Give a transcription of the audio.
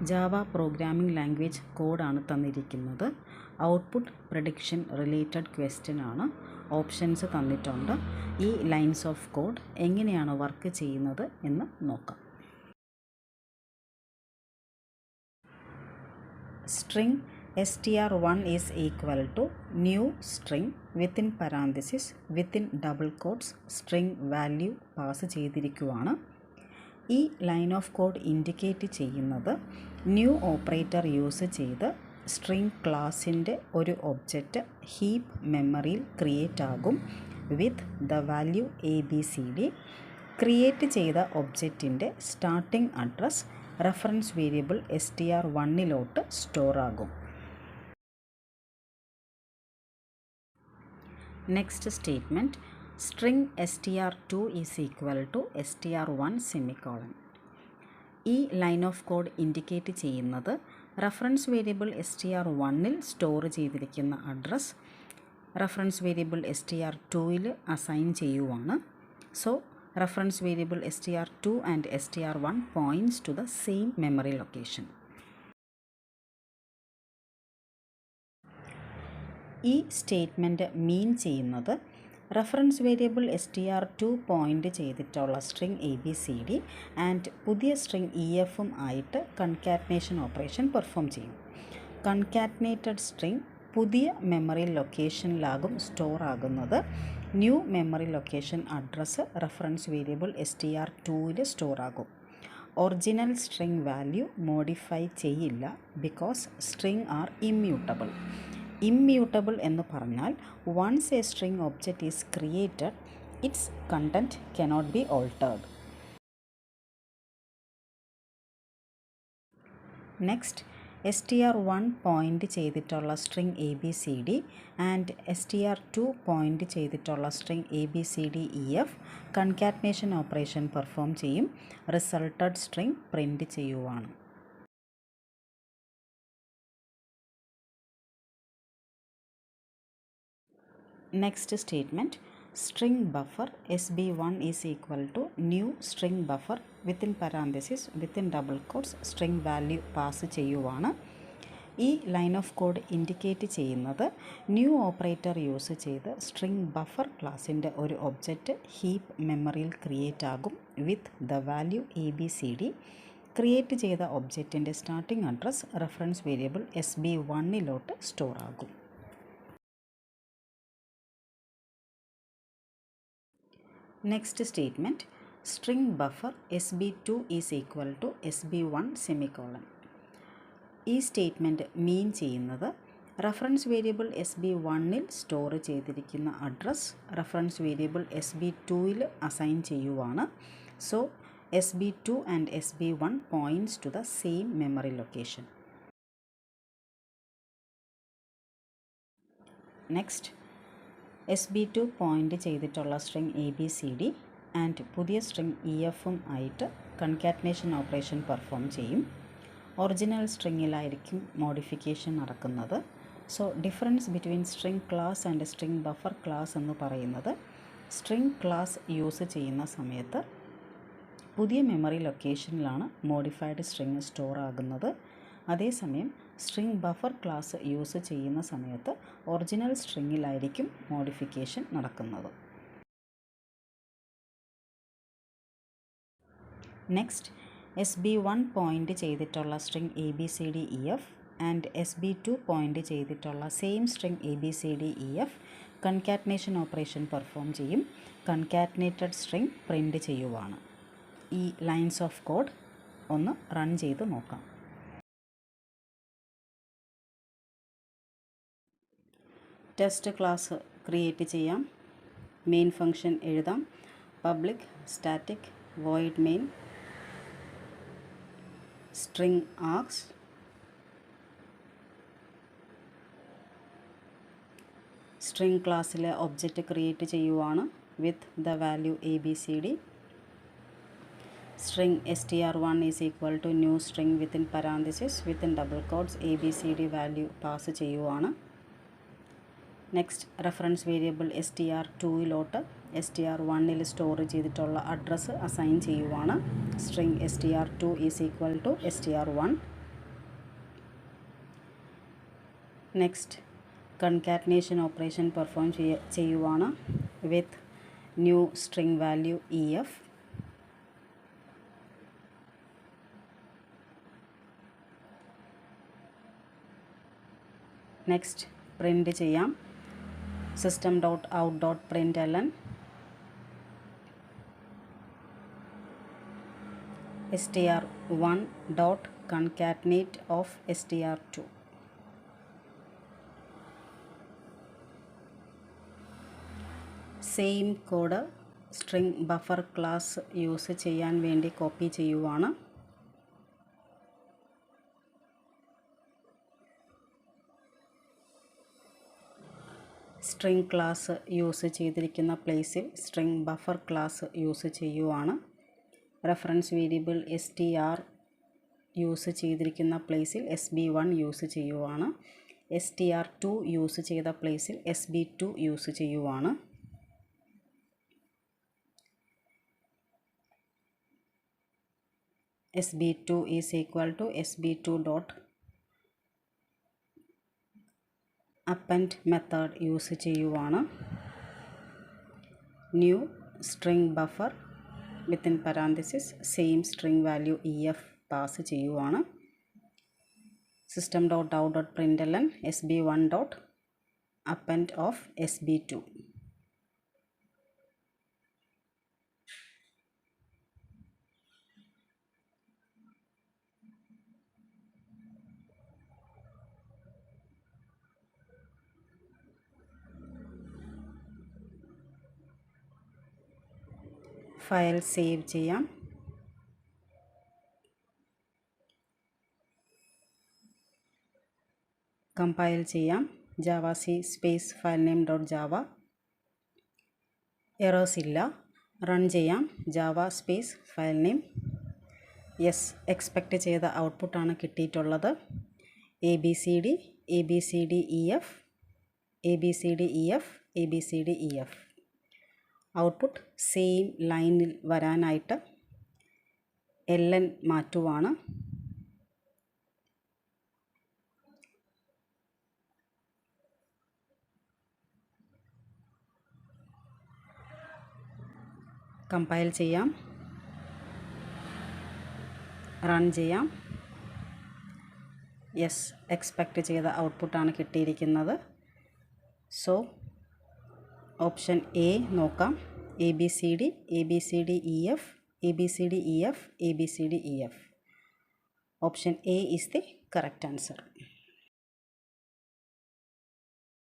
Java programming language കോഡാണ് തന്നിരിക്കുന്നത്. Output prediction related question ആണ്. ഓപ്ഷൻസ് തന്നിട്ടുണ്ട്. ഈ ലൈൻസ് ഓഫ് കോഡ് എങ്ങനെയാണ് വർക്ക് ചെയ്യുന്നത് എന്ന് നോക്കാം. String str1 is equal to new string within parenthesis within double quotes string value pass ചെയ്തിരിക്കുകയാണ്. ഈ ലൈൻ ഓഫ് കോഡ് ഇൻഡിക്കേറ്റ് ചെയ്യുന്നത് ന്യൂ ഓപ്പറേറ്റർ യൂസ് ചെയ്ത് സ്ട്രിംഗ് ക്ലാസിൻ്റെ ഒരു ഒബ്ജക്റ്റ് ഹീപ്പ് മെമ്മറിയിൽ ക്രിയേറ്റ് ആകും with the value ABCD. Create ചെയ്ത ഒബ്ജക്റ്റിൻ്റെ starting address reference variable str1 store ആകും. Next statement string str2 is equal to str1 semicolon. ഈ ലൈൻ ഓഫ് കോഡ് ഇൻഡിക്കേറ്റ് ചെയ്യുന്നത് റെഫറൻസ് വേരിയബിൾ str1 സ്റ്റോർ ചെയ്തിരിക്കുന്ന address reference variable str2 assign ചെയ്യുവാണ്. So reference variable str2 and str1 points to the same memory location. ഈ statement mean ചെയ്യുന്നത് reference variable str2 point ചെയ്തിട്ടുള്ള string ABCD and പുതിയ string EFും ആയിട്ട് concatenation operation perform ചെയ്യും. Concatenated string പുതിയ memory ലൊക്കേഷനിലാകും സ്റ്റോർ ആകുന്നത്. New memory location address reference variable str2 store ആകും. ഒറിജിനൽ സ്ട്രിംഗ് വാല്യൂ മോഡിഫൈ ചെയ്യില്ല because string are immutable. Immutable എന്ന് പറഞ്ഞാൽ once a string object is created it's content cannot be altered. Next str1 point ചെയ്തിട്ടുള്ള string ABCD and str2 point ചെയ്തിട്ടുള്ള string ABCDEF concatenation operation perform ചെയ്യും. Resulted string print ചെയ്യുവാണ്. Next statement string buffer SB1 is equal to new string buffer within parenthesis within double quotes string value pass ചെയ്യുവാണ്. ഈ line of code indicate ചെയ്യുന്നത് new operator use ചെയ്ത് string buffer ക്ലാസിൻ്റെ ഒരു object heap മെമ്മറിയിൽ create ആകും with the value ABCD. Create ചെയ്ത ഒബ്ജക്റ്റിൻ്റെ starting address reference variable SB1 store ആകും. Next statement string buffer SB2 is equal to SB1 semicolon. ഈ സ്റ്റേറ്റ്മെൻറ്റ് മീൻ ചെയ്യുന്നത് റെഫറൻസ് വേരിയബിൾ SB1 സ്റ്റോർ ചെയ്തിരിക്കുന്ന address reference variable SB2 assign ചെയ്യുവാണ്. So SB2 and SB1 points to the same memory location. Next SB2 point ചെയ്തിട്ടുള്ള string ABCD and പുതിയ string EFും ആയിട്ട് concatenation operation perform ചെയ്യും. Original സ്ട്രിങ്ങിലായിരിക്കും modification നടക്കുന്നത്. So difference between string class and string buffer class എന്ന് പറയുന്നത് string class use ചെയ്യുന്ന സമയത്ത് പുതിയ മെമ്മറി ലൊക്കേഷനിലാണ് മോഡിഫൈഡ് സ്ട്രിംഗ് സ്റ്റോർ ആകുന്നത്. അതേസമയം സ്ട്രിംഗ് ബഫർ ക്ലാസ് യൂസ് ചെയ്യുന്ന സമയത്ത് ഒറിജിനൽ സ്ട്രിങ്ങിലായിരിക്കും മോഡിഫിക്കേഷൻ നടക്കുന്നത്. നെക്സ്റ്റ് SB1 പോയിൻ്റ് ചെയ്തിട്ടുള്ള string ABCDEF and SB2 point ചെയ്തിട്ടുള്ള same string ABCDEF concatenation operation perform ചെയ്യും. കൺകാറ്റനേറ്റഡ് സ്ട്രിംഗ് പ്രിൻ്റ് ചെയ്യുവാണ്. ഈ ലൈൻസ് ഓഫ് കോഡ് ഒന്ന് റൺ ചെയ്ത് നോക്കാം. ടെസ്റ്റ് ക്ലാസ് ക്രിയേറ്റ് ചെയ്യാം. മെയിൻ ഫംഗ്ഷൻ എഴുതാം. Public static void main string args string ക്ലാസ്സിലെ ഒബ്ജക്റ്റ് ക്രിയേറ്റ് ചെയ്യുവാണ് with the value ABCD. string str1 is equal to new string within parenthesis within double quotes ABCD value pass ചെയ്യുവാണ്. Next reference variable str2 str1 store ചെയ്തിട്ടുള്ള address assign ചെയ്യുവാണ്. String str2 is equal to str1. Next concatenation operation perform ചെയ്യുവാണ് with new string value EF. Next print ചെയ്യാം. system.out.println str1.concatenate of str2. Same code string buffer class use ചെയ്യാൻ വേണ്ടി copy ചെയ്യുവാണ്. String class use ചെയ്തിരിക്കുന്ന പ്ലേസിൽ string buffer class use ചെയ്യുവാണ്. Reference variable str use ചെയ്തിരിക്കുന്ന പ്ലേസിൽ sb1 യൂസ് ചെയ്യുവാണ്. str2 യൂസ് ചെയ്ത പ്ലേസിൽ sb2 യൂസ് ചെയ്യുവാണ്. sb2 is equal to sb2 dot append method use ചെയ്യുവാണ്. New string buffer within parenthesis same string value EF pass ചെയ്യുവാണ്. system.out.println sb1 dot append of sb2. File save ചെയ്യാം. Compile ചെയ്യാം. javac space file name dot Java. Errors ഇല്ല. Run ചെയ്യാം. Java space file name. Yes, expect ചെയ്ത ഔട്ട്പുട്ടാണ് കിട്ടിയിട്ടുള്ളത്. ABCD ABCDEF ABCDEF ABCDEF. Output same ലൈനിൽ വരാനായിട്ട് ln മാറ്റുവാണ്. കമ്പൈൽ ചെയ്യാം. റൺ ചെയ്യാം. യെസ്, എക്സ്പെക്റ്റ് ചെയ്ത ഔട്ട്പുട്ടാണ് കിട്ടിയിരിക്കുന്നത്. സോ ഓപ്ഷൻ എ നോക്കാം. ABCD ABCDEF ABCDEF ABCDEF. Option A is the correct answer.